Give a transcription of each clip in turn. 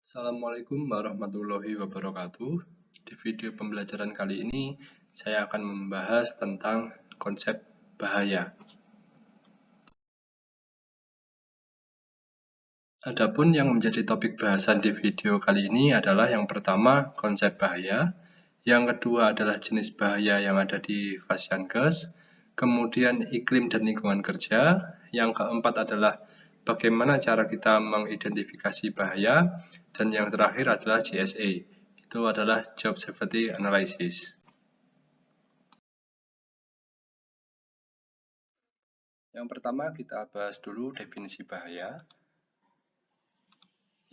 Assalamualaikum warahmatullahi wabarakatuh. Di video pembelajaran kali ini, saya akan membahas tentang konsep bahaya. Adapun yang menjadi topik bahasan di video kali ini adalah yang pertama, konsep bahaya. Yang kedua adalah jenis bahaya yang ada di Fasiankes. Kemudian iklim dan lingkungan kerja. Yang keempat adalah bagaimana cara kita mengidentifikasi bahaya. Dan yang terakhir adalah JSA. Itu adalah Job Safety Analysis. Yang pertama kita bahas dulu definisi bahaya.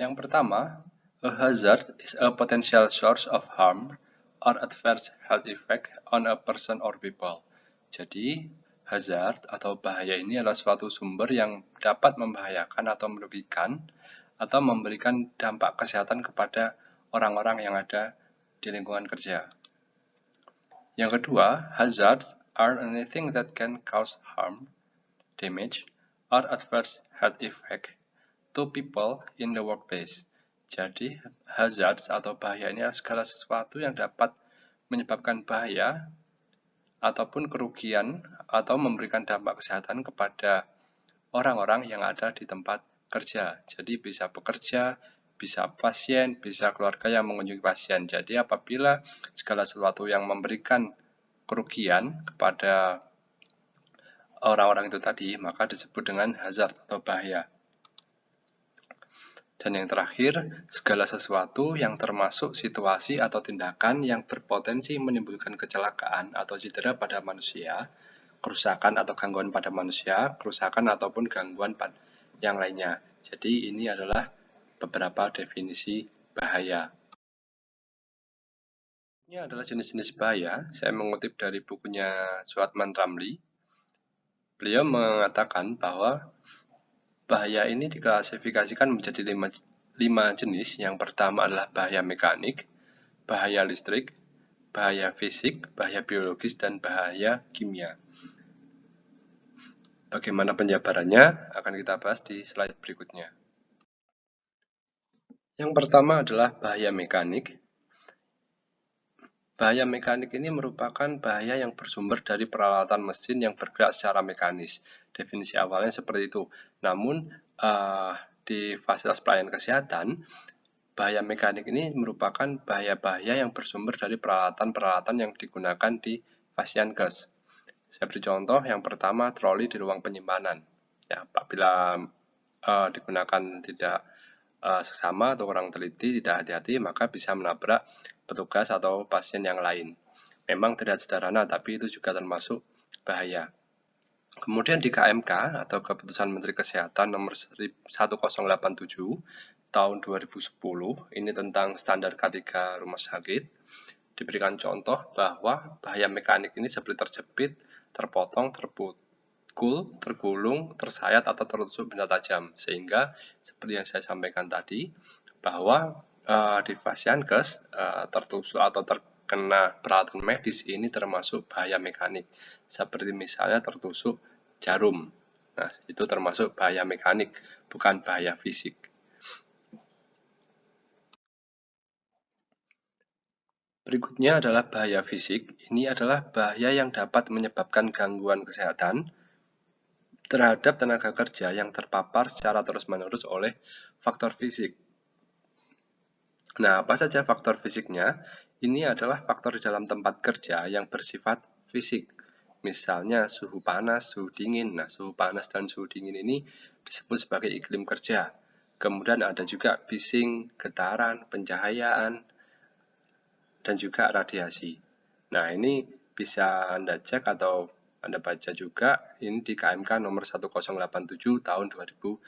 Yang pertama, a hazard is a potential source of harm or adverse health effect on a person or people. Jadi, hazard atau bahaya ini adalah suatu sumber yang dapat membahayakan atau merugikan atau memberikan dampak kesehatan kepada orang-orang yang ada di lingkungan kerja. Yang kedua, hazards are anything that can cause harm, damage, or adverse health effect to people in the workplace. Jadi, hazards atau bahaya ini adalah segala sesuatu yang dapat menyebabkan bahaya ataupun kerugian atau memberikan dampak kesehatan kepada orang-orang yang ada di tempat kerja. Jadi, bisa pekerja, bisa pasien, bisa keluarga yang mengunjungi pasien. Jadi, apabila segala sesuatu yang memberikan kerugian kepada orang-orang itu tadi, maka disebut dengan hazard atau bahaya. Dan yang terakhir, segala sesuatu yang termasuk situasi atau tindakan yang berpotensi menimbulkan kecelakaan atau cedera pada manusia, kerusakan atau gangguan pada manusia, kerusakan ataupun gangguan yang lainnya. Jadi ini adalah beberapa definisi bahaya. Ini adalah jenis-jenis bahaya. Saya mengutip dari bukunya Suatman Ramli. Beliau mengatakan bahwa bahaya ini diklasifikasikan menjadi lima jenis. Yang pertama adalah bahaya mekanik, bahaya listrik, bahaya fisik, bahaya biologis, dan bahaya kimia. Bagaimana penjabarannya akan kita bahas di slide berikutnya. Yang pertama adalah bahaya mekanik. Bahaya mekanik ini merupakan bahaya yang bersumber dari peralatan mesin yang bergerak secara mekanis. Definisi awalnya seperti itu. Namun, di fasilitas pelayanan kesehatan, bahaya mekanik ini merupakan bahaya-bahaya yang bersumber dari peralatan-peralatan yang digunakan di Fasiankes. Saya beri contoh, yang pertama, troli di ruang penyimpanan. Ya, apabila digunakan tidak seksama atau kurang teliti, tidak hati-hati, maka bisa menabrak petugas atau pasien yang lain. Memang tidak sederhana, tapi itu juga termasuk bahaya. Kemudian di KMK atau Keputusan Menteri Kesehatan nomor 1087 tahun 2010, ini tentang standar K3 rumah sakit, diberikan contoh bahwa bahaya mekanik ini seperti terjepit, terpotong, terpukul, tergulung, tersayat, atau tertusuk benda tajam. Sehingga seperti yang saya sampaikan tadi, bahwa di Fasiankes tertusuk atau terkena peralatan medis ini termasuk bahaya mekanik. Seperti misalnya tertusuk jarum. Nah, itu termasuk bahaya mekanik, bukan bahaya fisik. Berikutnya adalah bahaya fisik. Ini adalah bahaya yang dapat menyebabkan gangguan kesehatan terhadap tenaga kerja yang terpapar secara terus-menerus oleh faktor fisik. Nah, apa saja faktor fisiknya? Ini adalah faktor di dalam tempat kerja yang bersifat fisik. Misalnya suhu panas, suhu dingin. Nah, suhu panas dan suhu dingin ini disebut sebagai iklim kerja. Kemudian ada juga bising, getaran, pencahayaan, dan juga radiasi. Nah, ini bisa Anda cek atau Anda baca juga, ini di KMK nomor 1087 tahun 2010.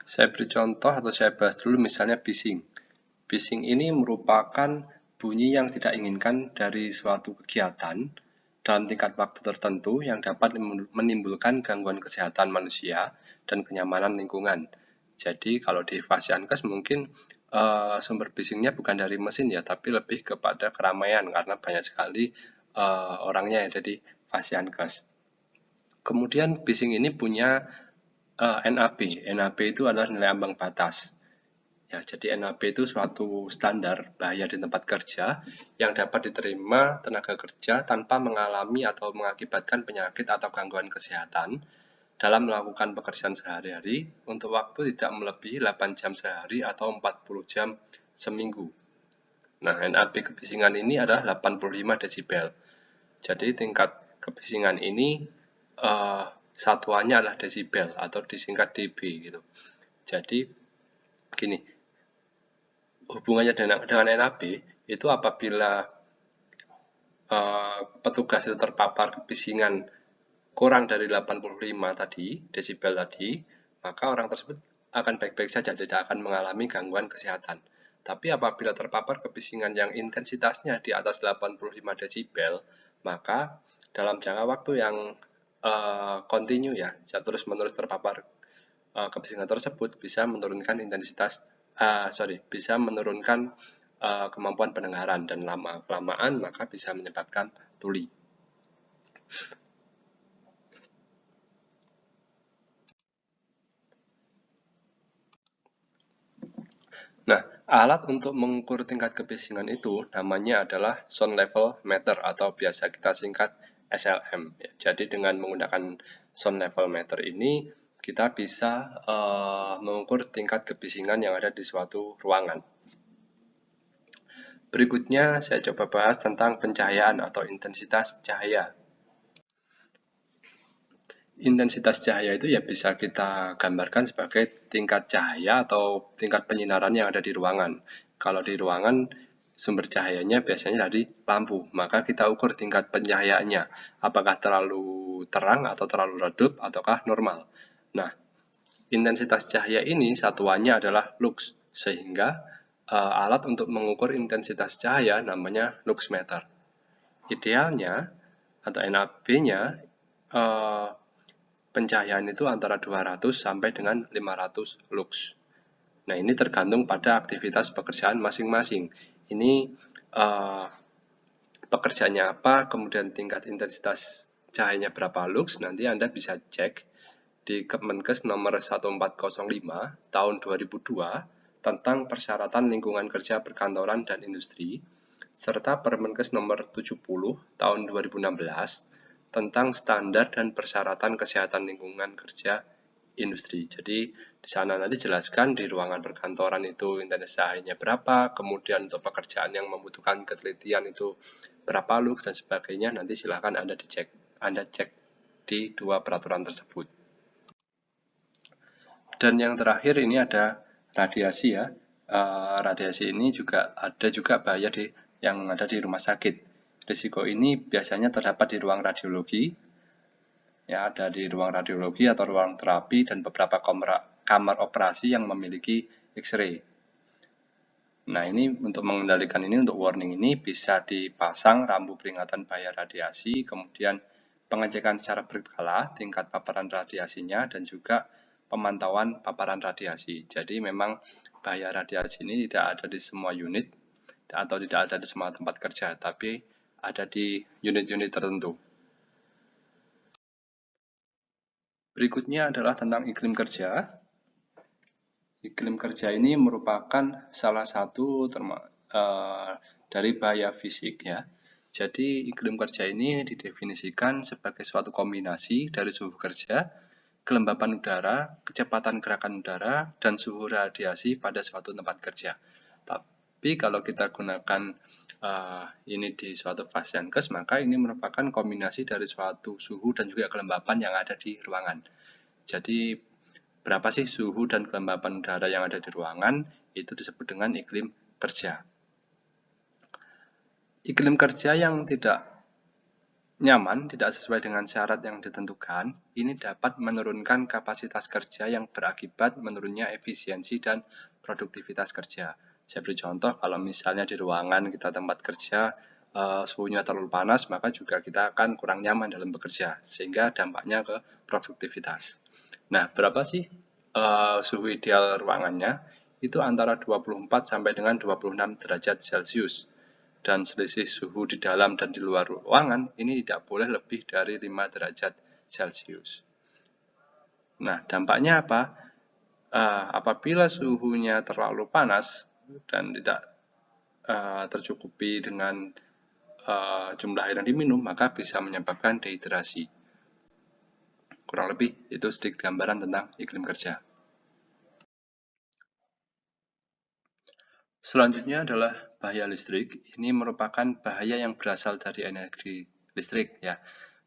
Saya beri contoh atau saya bahas dulu misalnya bising. Bising ini merupakan bunyi yang tidak inginkan dari suatu kegiatan dalam tingkat waktu tertentu yang dapat menimbulkan gangguan kesehatan manusia dan kenyamanan lingkungan. Jadi kalau di Fasiankes mungkin sumber bisingnya bukan dari mesin ya, tapi lebih kepada keramaian karena banyak sekali orangnya yang ada di Fasiankes. Kemudian bising ini punya NAB. NAB itu adalah nilai ambang batas. Ya, jadi NAB itu suatu standar bahaya di tempat kerja yang dapat diterima tenaga kerja tanpa mengalami atau mengakibatkan penyakit atau gangguan kesehatan dalam melakukan pekerjaan sehari-hari untuk waktu tidak melebihi 8 jam sehari atau 40 jam seminggu. Nah, NAB kebisingan ini adalah 85 desibel. Jadi tingkat kebisingan ini satuannya adalah desibel atau disingkat dB gitu. Jadi gini, hubungannya dengan NAB itu apabila petugas itu terpapar kebisingan kurang dari 85 tadi, desibel tadi, maka orang tersebut akan baik-baik saja, tidak akan mengalami gangguan kesehatan. Tapi apabila terpapar kebisingan yang intensitasnya di atas 85 desibel, maka dalam jangka waktu yang kontinu ya, terus-menerus terpapar kebisingan tersebut bisa menurunkan bisa menurunkan kemampuan pendengaran dan lama-kelamaan maka bisa menyebabkan tuli. Nah, alat untuk mengukur tingkat kebisingan itu namanya adalah sound level meter atau biasa kita singkat SLM. Jadi dengan menggunakan sound level meter ini kita bisa mengukur tingkat kebisingan yang ada di suatu ruangan. Berikutnya saya coba bahas tentang pencahayaan atau intensitas cahaya. Intensitas cahaya itu ya bisa kita gambarkan sebagai tingkat cahaya atau tingkat penyinaran yang ada di ruangan. Kalau di ruangan sumber cahayanya biasanya dari lampu, maka kita ukur tingkat pencahayaannya, apakah terlalu terang atau terlalu redup ataukah normal. Nah, intensitas cahaya ini satuannya adalah lux, sehingga alat untuk mengukur intensitas cahaya namanya luxmeter. Idealnya atau NAB-nya pencahayaan itu antara 200 sampai dengan 500 lux. Nah, ini tergantung pada aktivitas pekerjaan masing-masing. Ini pekerjaannya apa, kemudian tingkat intensitas cahayanya berapa lux, nanti Anda bisa cek di Kemenkes nomor 1405 tahun 2002 tentang persyaratan lingkungan kerja perkantoran dan industri, serta Permenkes nomor 70 tahun 2016 tentang standar dan persyaratan kesehatan lingkungan kerja industri. Jadi di sana nanti jelaskan di ruangan perkantoran itu intensitas cahayanya berapa, kemudian untuk pekerjaan yang membutuhkan ketelitian itu berapa lux dan sebagainya. Nanti silahkan Anda cek di dua peraturan tersebut. Dan yang terakhir ini ada radiasi ya. Radiasi ini juga ada bahaya yang ada di rumah sakit. Risiko ini biasanya terdapat di ruang radiologi, ya ada di ruang radiologi atau ruang terapi dan beberapa kamar operasi yang memiliki X-ray. Nah, ini untuk mengendalikan ini, untuk warning ini bisa dipasang rambu peringatan bahaya radiasi, kemudian pengecekan secara berkala tingkat paparan radiasinya dan juga pemantauan paparan radiasi. Jadi memang bahaya radiasi ini tidak ada di semua unit atau tidak ada di semua tempat kerja, tapi ada di unit-unit tertentu. Berikutnya adalah tentang iklim kerja. Iklim kerja ini merupakan salah satu dari bahaya fisik ya. Jadi iklim kerja ini didefinisikan sebagai suatu kombinasi dari suhu kerja, kelembapan udara, kecepatan gerakan udara, dan suhu radiasi pada suatu tempat kerja. Tapi kalau kita gunakan ini di suatu Fasiankes, maka ini merupakan kombinasi dari suatu suhu dan juga kelembapan yang ada di ruangan. Jadi berapa sih suhu dan kelembapan udara yang ada di ruangan, itu disebut dengan iklim kerja. Iklim kerja yang tidak nyaman, tidak sesuai dengan syarat yang ditentukan, ini dapat menurunkan kapasitas kerja yang berakibat menurunnya efisiensi dan produktivitas kerja. Saya beri contoh, kalau misalnya di ruangan kita tempat kerja, suhunya terlalu panas, maka juga kita akan kurang nyaman dalam bekerja, sehingga dampaknya ke produktivitas. Nah, berapa sih suhu ideal ruangannya? Itu antara 24 sampai dengan 26 derajat Celcius. Dan selisih suhu di dalam dan di luar ruangan ini tidak boleh lebih dari 5 derajat Celcius. Nah, dampaknya apa? Apabila suhunya terlalu panas dan tidak tercukupi dengan jumlah air yang diminum, maka bisa menyebabkan dehidrasi. Kurang lebih itu sedikit gambaran tentang iklim kerja. Selanjutnya adalah bahaya listrik. Ini merupakan bahaya yang berasal dari energi listrik ya.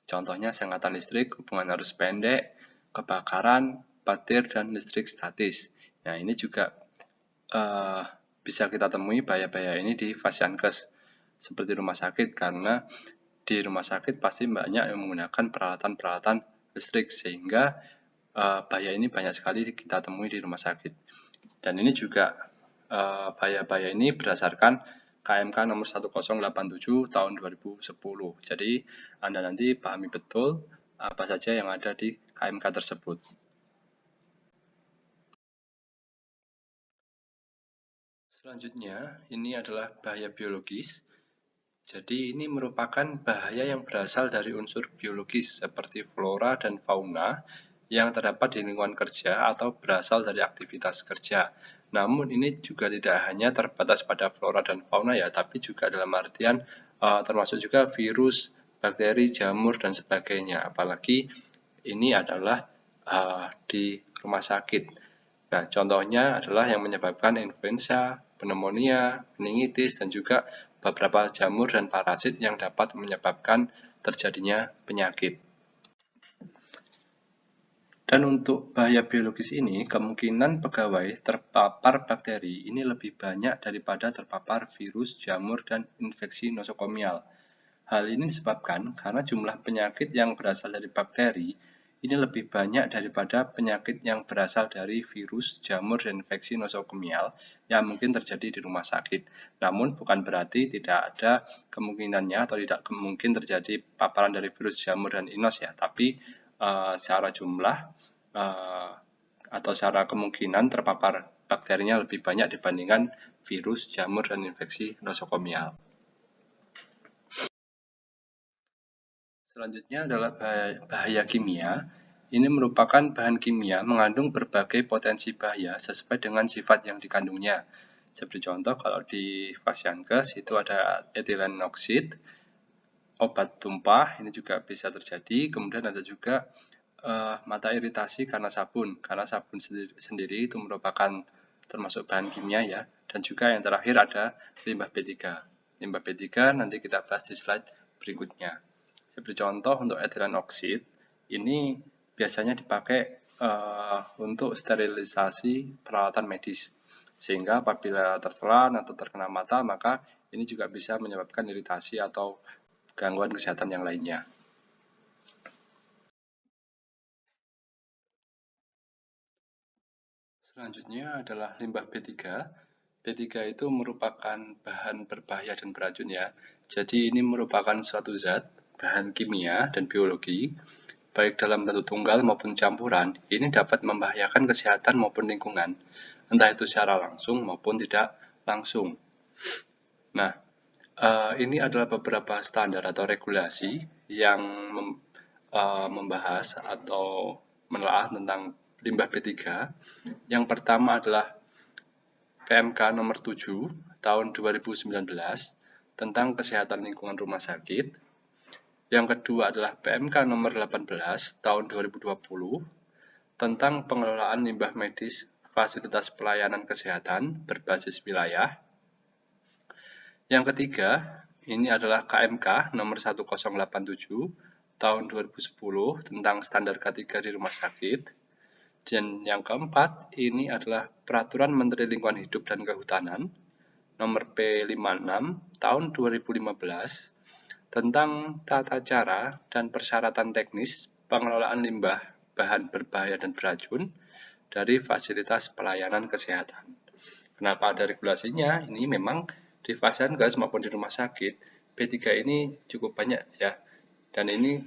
Contohnya sengatan listrik, hubungan arus pendek, kebakaran, petir, dan listrik statis. Nah, ini juga bisa kita temui bahaya-bahaya ini di Fasiankes seperti rumah sakit, karena di rumah sakit pasti banyak yang menggunakan peralatan-peralatan listrik, sehingga bahaya ini banyak sekali kita temui di rumah sakit. Dan ini juga bahaya-bahaya ini berdasarkan KMK nomor 1087 tahun 2010. Jadi Anda nanti pahami betul apa saja yang ada di KMK tersebut. Selanjutnya, ini adalah bahaya biologis. Jadi ini merupakan bahaya yang berasal dari unsur biologis seperti flora dan fauna yang terdapat di lingkungan kerja atau berasal dari aktivitas kerja. Namun ini juga tidak hanya terbatas pada flora dan fauna ya, tapi juga dalam artian termasuk juga virus, bakteri, jamur, dan sebagainya. Apalagi ini adalah di rumah sakit. Nah, contohnya adalah yang menyebabkan influenza, pneumonia, meningitis, dan juga beberapa jamur dan parasit yang dapat menyebabkan terjadinya penyakit. Dan untuk bahaya biologis ini, kemungkinan pegawai terpapar bakteri ini lebih banyak daripada terpapar virus, jamur, dan infeksi nosokomial. Hal ini disebabkan karena jumlah penyakit yang berasal dari bakteri ini lebih banyak daripada penyakit yang berasal dari virus, jamur, dan infeksi nosokomial yang mungkin terjadi di rumah sakit. Namun bukan berarti tidak ada kemungkinannya atau tidak mungkin terjadi paparan dari virus, jamur, dan inos ya, tapi secara jumlah atau secara kemungkinan terpapar bakterinya lebih banyak dibandingkan virus, jamur, dan infeksi nosokomial. Selanjutnya adalah bahaya kimia. Ini merupakan bahan kimia mengandung berbagai potensi bahaya sesuai dengan sifat yang dikandungnya. Seperti contoh, kalau di Fasiankes itu ada etilen oksid, obat tumpah, ini juga bisa terjadi. Kemudian ada juga mata iritasi karena sabun sendiri itu merupakan termasuk bahan kimia ya. Dan juga yang terakhir ada limbah B3. Limbah B3 nanti kita bahas di slide berikutnya. Seperti contoh untuk etilen oksid, ini biasanya dipakai untuk sterilisasi peralatan medis. Sehingga apabila tertelan atau terkena mata, maka ini juga bisa menyebabkan iritasi atau gangguan kesehatan yang lainnya. Selanjutnya adalah limbah B3. B3 itu merupakan bahan berbahaya dan beracun ya. Jadi ini merupakan suatu zat, bahan kimia dan biologi, baik dalam bentuk tunggal maupun campuran, ini dapat membahayakan kesehatan maupun lingkungan, entah itu secara langsung maupun tidak langsung. Nah, ini adalah beberapa standar atau regulasi yang membahas atau menelaah tentang limbah B3. Yang pertama adalah PMK nomor 7 tahun 2019 tentang kesehatan lingkungan rumah sakit. Yang kedua adalah PMK nomor 18 tahun 2020 tentang pengelolaan limbah medis fasilitas pelayanan kesehatan berbasis wilayah. Yang ketiga, ini adalah KMK nomor 1087 tahun 2010 tentang standar K3 di rumah sakit. Dan yang keempat, ini adalah Peraturan Menteri Lingkungan Hidup dan Kehutanan nomor P56 tahun 2015 tentang tata cara dan persyaratan teknis pengelolaan limbah bahan berbahaya dan beracun dari fasilitas pelayanan kesehatan. Kenapa ada regulasinya? Ini memang di Fasiankes maupun di rumah sakit, B3 ini cukup banyak ya. Dan ini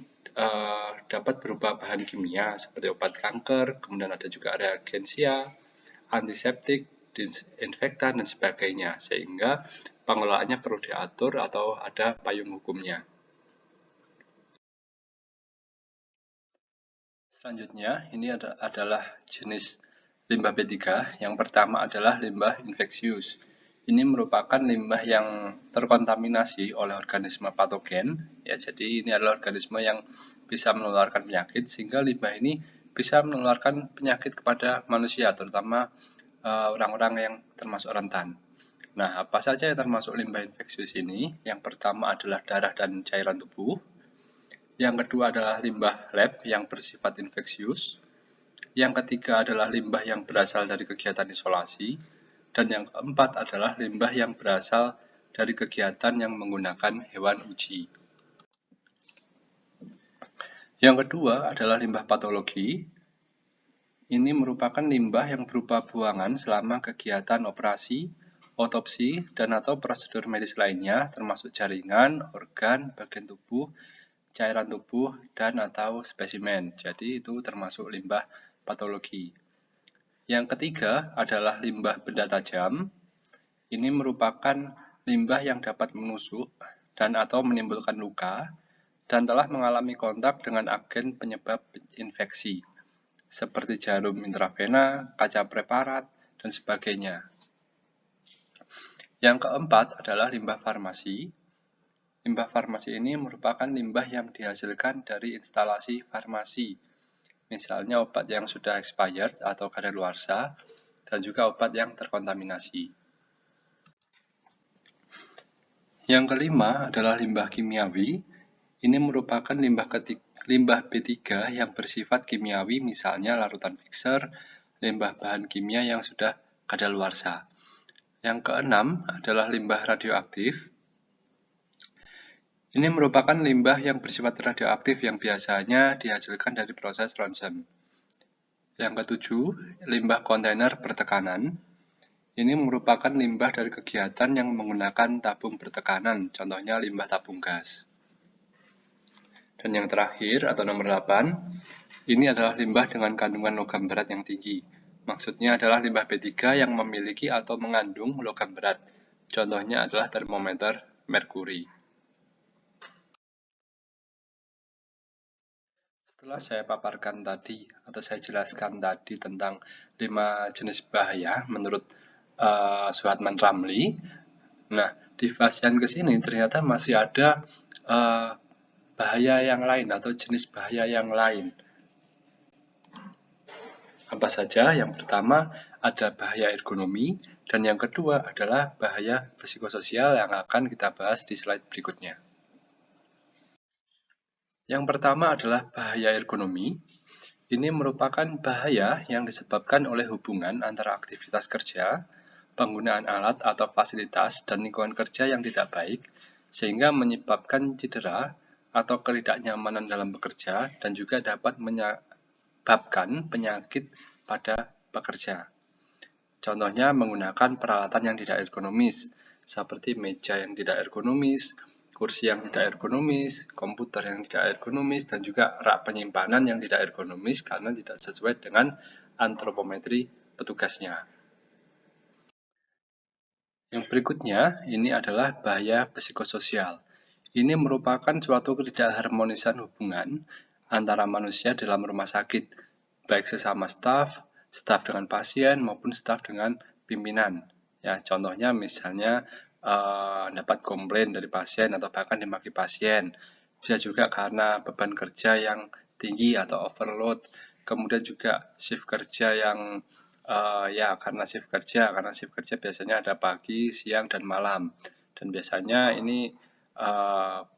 dapat berupa bahan kimia seperti obat kanker, kemudian ada juga reagensia, antiseptik, disinfektan, dan sebagainya. Sehingga pengelolaannya perlu diatur atau ada payung hukumnya. Selanjutnya, ini adalah jenis limbah B3. Yang pertama adalah limbah infeksius. Ini merupakan limbah yang terkontaminasi oleh organisme patogen. Ya, jadi ini adalah organisme yang bisa menularkan penyakit, sehingga limbah ini bisa menularkan penyakit kepada manusia, terutama orang-orang yang termasuk rentan. Nah, apa saja yang termasuk limbah infeksius ini? Yang pertama adalah darah dan cairan tubuh. Yang kedua adalah limbah lab yang bersifat infeksius. Yang ketiga adalah limbah yang berasal dari kegiatan isolasi. Dan yang keempat adalah limbah yang berasal dari kegiatan yang menggunakan hewan uji. Yang kedua adalah limbah patologi. Ini merupakan limbah yang berupa buangan selama kegiatan operasi, otopsi, dan atau prosedur medis lainnya, termasuk jaringan, organ, bagian tubuh, cairan tubuh, dan atau spesimen. Jadi itu termasuk limbah patologi. Yang ketiga adalah limbah benda tajam. Ini merupakan limbah yang dapat menusuk dan atau menimbulkan luka dan telah mengalami kontak dengan agen penyebab infeksi, seperti jarum intravena, kaca preparat, dan sebagainya. Yang keempat adalah limbah farmasi. Limbah farmasi ini merupakan limbah yang dihasilkan dari instalasi farmasi, misalnya obat yang sudah expired atau kadaluarsa, dan juga obat yang terkontaminasi. Yang kelima adalah limbah kimiawi. Ini merupakan limbah B3 yang bersifat kimiawi, misalnya larutan mixer, limbah bahan kimia yang sudah kadaluarsa. Yang keenam adalah limbah radioaktif. Ini merupakan limbah yang bersifat radioaktif yang biasanya dihasilkan dari proses ronsen. Yang ketujuh, limbah kontainer bertekanan. Ini merupakan limbah dari kegiatan yang menggunakan tabung bertekanan, contohnya limbah tabung gas. Dan yang terakhir, atau nomor 8, ini adalah limbah dengan kandungan logam berat yang tinggi. Maksudnya adalah limbah B3 yang memiliki atau mengandung logam berat. Contohnya adalah termometer merkuri. Setelah saya paparkan tadi atau saya jelaskan tadi tentang 5 jenis bahaya menurut Suhatman Ramli, nah di fase yang kesini ternyata masih ada bahaya yang lain atau jenis bahaya yang lain. Apa saja? Yang pertama ada bahaya ergonomi dan yang kedua adalah bahaya psikososial yang akan kita bahas di slide berikutnya. Yang pertama adalah bahaya ergonomi. Ini merupakan bahaya yang disebabkan oleh hubungan antara aktivitas kerja, penggunaan alat atau fasilitas, dan lingkungan kerja yang tidak baik, sehingga menyebabkan cedera atau ketidaknyamanan dalam bekerja, dan juga dapat menyebabkan penyakit pada pekerja. Contohnya menggunakan peralatan yang tidak ergonomis, seperti meja yang tidak ergonomis, kursi yang tidak ergonomis, komputer yang tidak ergonomis, dan juga rak penyimpanan yang tidak ergonomis karena tidak sesuai dengan antropometri petugasnya. Yang berikutnya, ini adalah bahaya psikososial. Ini merupakan suatu ketidakharmonisan hubungan antara manusia dalam rumah sakit, baik sesama staf dengan pasien, maupun staf dengan pimpinan. Ya, contohnya misalnya dapat komplain dari pasien atau bahkan dimaki pasien. Bisa juga karena beban kerja yang tinggi atau overload. Kemudian juga shift kerja yang karena shift kerja biasanya ada pagi, siang, dan malam. Dan biasanya ini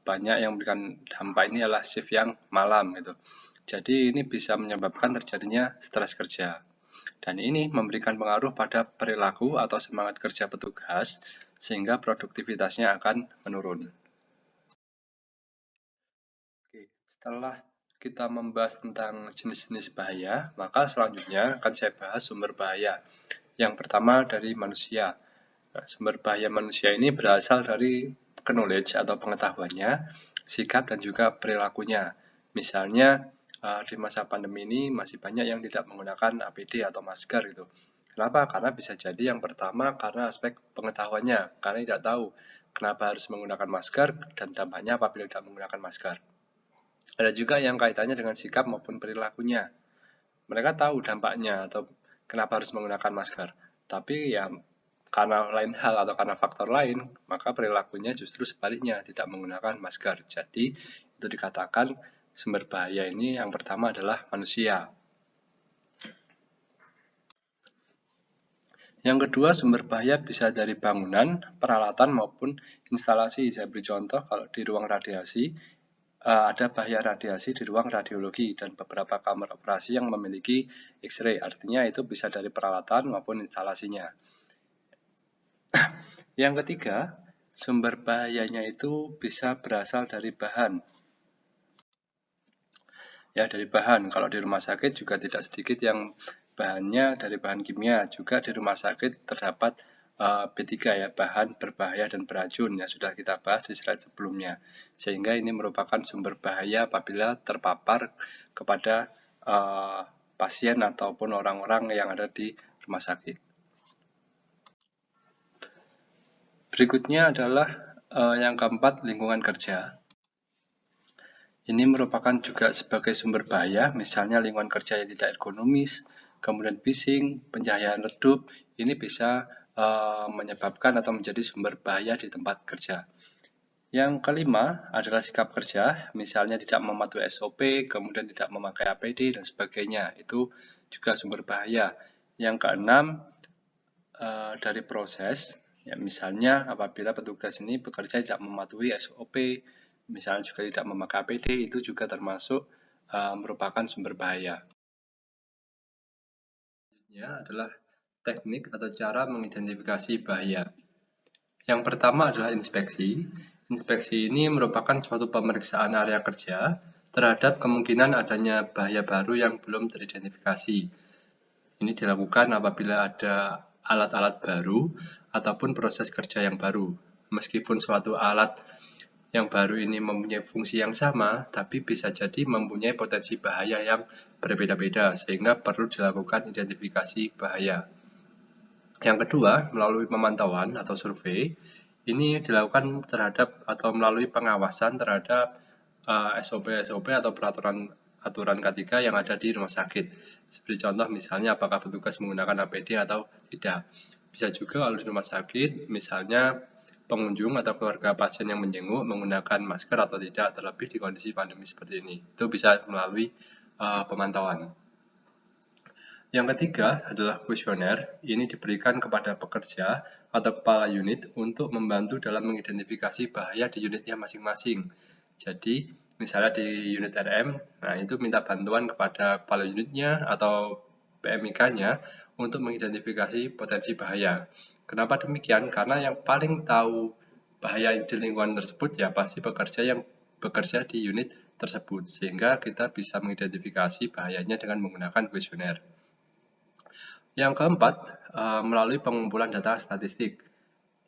banyak yang memberikan dampak ini adalah shift yang malam gitu. Jadi ini bisa menyebabkan terjadinya stres kerja. Dan ini memberikan pengaruh pada perilaku atau semangat kerja petugas, sehingga produktivitasnya akan menurun. Oke, setelah kita membahas tentang jenis-jenis bahaya, maka selanjutnya akan saya bahas sumber bahaya. Yang pertama dari manusia. Nah, sumber bahaya manusia ini berasal dari knowledge atau pengetahuannya, sikap dan juga perilakunya. Misalnya di masa pandemi ini masih banyak yang tidak menggunakan APD atau masker gitu. Kenapa? Karena bisa jadi yang pertama karena aspek pengetahuannya, karena tidak tahu kenapa harus menggunakan masker dan dampaknya apabila tidak menggunakan masker. Ada juga yang kaitannya dengan sikap maupun perilakunya. Mereka tahu dampaknya atau kenapa harus menggunakan masker. Tapi ya karena lain hal atau karena faktor lain, maka perilakunya justru sebaliknya, tidak menggunakan masker. Jadi itu dikatakan sumber bahaya ini yang pertama adalah manusia. Yang kedua, sumber bahaya bisa dari bangunan, peralatan, maupun instalasi. Saya beri contoh, kalau di ruang radiasi, ada bahaya radiasi di ruang radiologi dan beberapa kamar operasi yang memiliki X-ray. Artinya itu bisa dari peralatan maupun instalasinya. Yang ketiga, sumber bahayanya itu bisa berasal dari bahan. Ya, dari bahan. Kalau di rumah sakit juga tidak sedikit yang bahannya dari bahan kimia. Juga di rumah sakit terdapat B3 ya, bahan berbahaya dan beracun yang sudah kita bahas di slide sebelumnya. Sehingga ini merupakan sumber bahaya apabila terpapar kepada pasien ataupun orang-orang yang ada di rumah sakit. Berikutnya adalah yang keempat, lingkungan kerja. Ini merupakan juga sebagai sumber bahaya, misalnya lingkungan kerja yang tidak ergonomis, kemudian bising, pencahayaan redup, ini bisa menyebabkan atau menjadi sumber bahaya di tempat kerja. Yang kelima adalah sikap kerja, misalnya tidak mematuhi SOP, kemudian tidak memakai APD, dan sebagainya. Itu juga sumber bahaya. Yang keenam, dari proses, ya, misalnya apabila petugas ini bekerja tidak mematuhi SOP, misalnya juga tidak memakai APD, itu juga termasuk merupakan sumber bahaya. Selanjutnya adalah teknik atau cara mengidentifikasi bahaya. Yang pertama adalah inspeksi. Inspeksi ini merupakan suatu pemeriksaan area kerja terhadap kemungkinan adanya bahaya baru yang belum teridentifikasi. Ini dilakukan apabila ada alat-alat baru ataupun proses kerja yang baru. Meskipun suatu alat yang baru ini mempunyai fungsi yang sama, tapi bisa jadi mempunyai potensi bahaya yang berbeda-beda, sehingga perlu dilakukan identifikasi bahaya. Yang kedua, melalui pemantauan atau survei, ini dilakukan terhadap atau melalui pengawasan terhadap SOP-SOP atau peraturan aturan K3 yang ada di rumah sakit. Seperti contoh misalnya apakah petugas menggunakan APD atau tidak. Bisa juga kalau di rumah sakit, misalnya pengunjung atau keluarga pasien yang menjenguk menggunakan masker atau tidak, terlebih di kondisi pandemi seperti ini. Itu bisa melalui pemantauan. Yang ketiga adalah kuesioner. Ini diberikan kepada pekerja atau kepala unit untuk membantu dalam mengidentifikasi bahaya di unitnya masing-masing. Jadi, misalnya di unit RM, nah itu minta bantuan kepada kepala unitnya atau PMIK-nya untuk mengidentifikasi potensi bahaya. Kenapa demikian? Karena yang paling tahu bahaya di lingkungan tersebut ya pasti pekerja yang bekerja di unit tersebut, sehingga kita bisa mengidentifikasi bahayanya dengan menggunakan kuesioner. Yang keempat, melalui pengumpulan data statistik.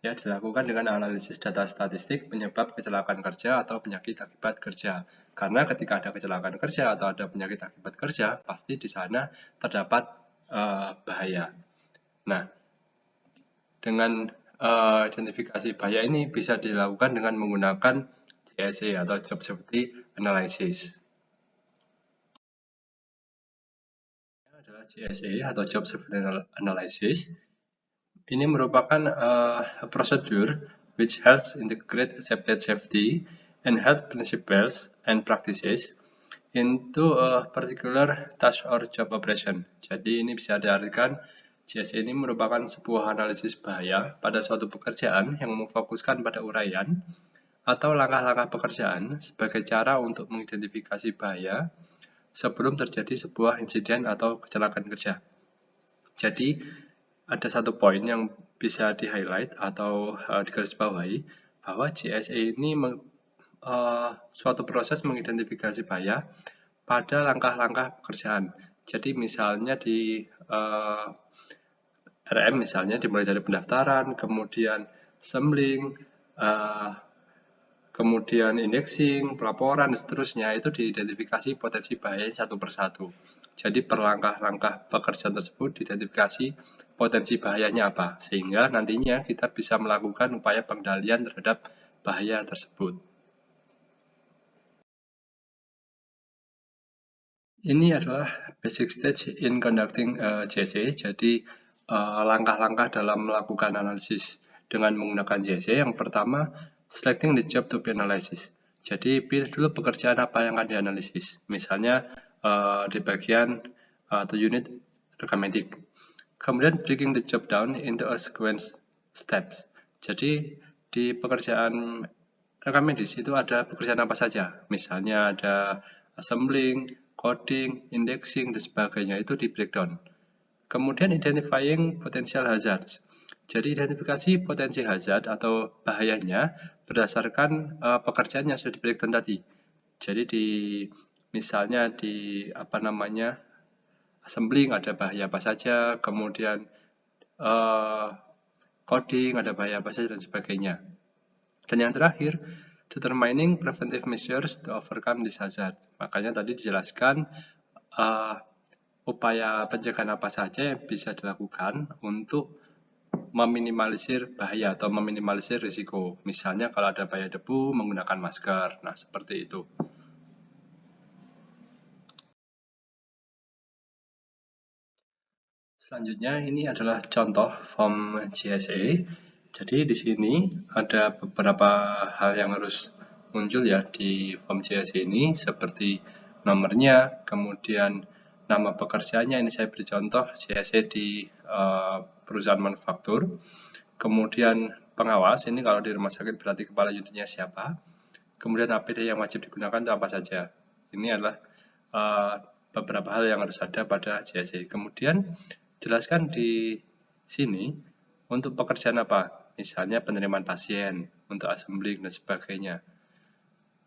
Ya, dilakukan dengan analisis data statistik penyebab kecelakaan kerja atau penyakit akibat kerja. Karena ketika ada kecelakaan kerja atau ada penyakit akibat kerja, pasti di sana terdapat bahaya. Nah, dengan identifikasi bahaya ini bisa dilakukan dengan menggunakan JSA atau Job Safety Analysis. Ini adalah JSA atau Job Safety Analysis. Ini merupakan prosedur which helps integrate accepted safety and health principles and practices into a particular task or job operation. Jadi ini bisa diartikan JSA ini merupakan sebuah analisis bahaya pada suatu pekerjaan yang memfokuskan pada uraian atau langkah-langkah pekerjaan sebagai cara untuk mengidentifikasi bahaya sebelum terjadi sebuah insiden atau kecelakaan kerja. Jadi ada satu poin yang bisa di-highlight atau digarisbawahi bahwa JSA ini suatu proses mengidentifikasi bahaya pada langkah-langkah pekerjaan. Jadi misalnya di RM misalnya dimulai dari pendaftaran, kemudian sampling, kemudian indexing, pelaporan, dan seterusnya, itu diidentifikasi potensi bahaya satu persatu. Jadi per langkah-langkah pekerjaan tersebut diidentifikasi potensi bahayanya apa, sehingga nantinya kita bisa melakukan upaya pengendalian terhadap bahaya tersebut. Ini adalah basic stage in conducting JSA. Jadi langkah-langkah dalam melakukan analisis dengan menggunakan JSA. Yang pertama, selecting the job to be analysis. Jadi pilih dulu pekerjaan apa yang akan dianalisis. Misalnya di bagian atau unit rekam medik. Kemudian breaking the job down into a sequence steps. Jadi di pekerjaan rekam medis itu ada pekerjaan apa saja. Misalnya ada assembling, coding, indexing, dan sebagainya. Itu di breakdown. Kemudian identifying potential hazards. Jadi identifikasi potensi hazard atau bahayanya berdasarkan pekerjaan yang sudah di breakdown tadi. Jadi misalnya di assembling ada bahaya apa saja, kemudian coding ada bahaya apa saja dan sebagainya. Dan yang terakhir, determining preventive measures to overcome this hazard. Makanya tadi dijelaskan upaya pencegahan apa saja yang bisa dilakukan untuk meminimalisir bahaya atau meminimalisir risiko. Misalnya kalau ada bahaya debu, menggunakan masker. Nah, seperti itu. Selanjutnya ini adalah contoh form JSA. Jadi di sini ada beberapa hal yang harus muncul ya di form JSA ini, seperti nomornya, kemudian nama pekerjaannya. Ini saya beri contoh JSA di perusahaan manufaktur. Kemudian pengawas, ini kalau di rumah sakit berarti kepala unitnya siapa. Kemudian APD yang wajib digunakan itu apa saja. Ini adalah beberapa hal yang harus ada pada JSA. Kemudian jelaskan di sini untuk pekerjaan apa, misalnya penerimaan pasien, untuk assembling dan sebagainya.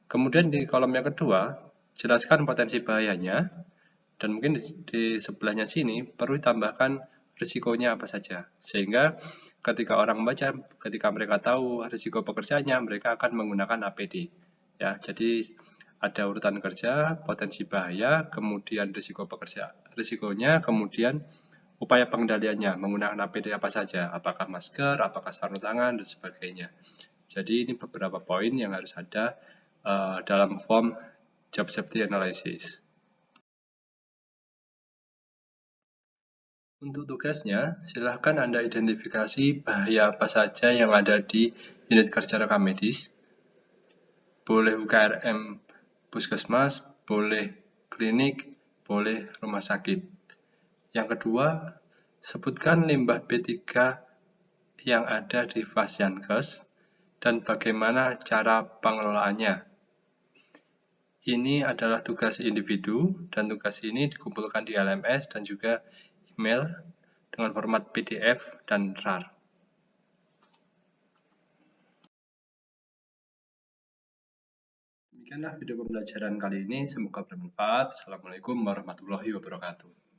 Kemudian di kolom yang kedua, jelaskan potensi bahayanya, dan mungkin di sebelahnya sini perlu ditambahkan risikonya apa saja, sehingga ketika orang membaca, ketika mereka tahu risiko pekerjaannya, mereka akan menggunakan APD. Ya, jadi ada urutan kerja, potensi bahaya, kemudian risikonya, kemudian upaya pengendaliannya menggunakan APD apa saja, apakah masker, apakah sarung tangan, dan sebagainya. Jadi ini beberapa poin yang harus ada dalam form job safety analysis. Untuk tugasnya, silahkan Anda identifikasi bahaya apa saja yang ada di unit kerja rekam medis. Boleh UKRM puskesmas, boleh klinik, boleh rumah sakit. Yang kedua, sebutkan limbah B3 yang ada di Fasyankes dan bagaimana cara pengelolaannya. Ini adalah tugas individu, dan tugas ini dikumpulkan di LMS dan juga email dengan format PDF dan RAR. Demikianlah video pembelajaran kali ini, semoga bermanfaat. Assalamualaikum warahmatullahi wabarakatuh.